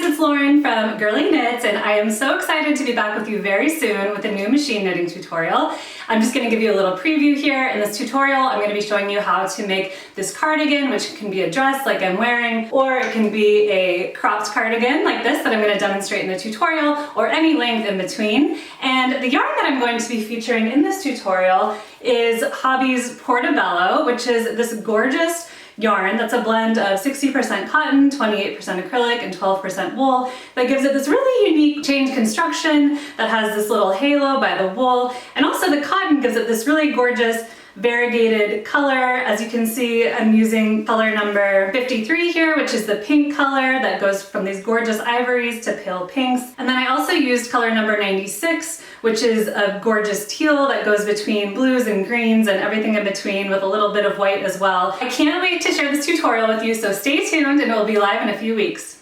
it's Lauren from Girly Knits, and I am so excited to be back with you very soon with a new machine knitting tutorial. I'm just going to give you a little preview here. In this tutorial, I'm going to be showing you how to make this cardigan, which can be a dress like I'm wearing, or it can be a cropped cardigan like this that I'm going to demonstrate in the tutorial, or any length in between. And the yarn that I'm going to be featuring in this tutorial is Hobby's Portobello, which is this gorgeous yarn that's a blend of 60% cotton, 28% acrylic, and 12% wool that gives it this really unique chain construction that has this little halo by the wool, and also the cotton gives it this really gorgeous variegated color. As you can see, I'm using color number 53 here, which is the pink color that goes from these gorgeous ivories to pale pinks. And then I also used color number 96, which is a gorgeous teal that goes between blues and greens and everything in between with a little bit of white as well. I can't wait to share this tutorial with you, so stay tuned and it will be live in a few weeks.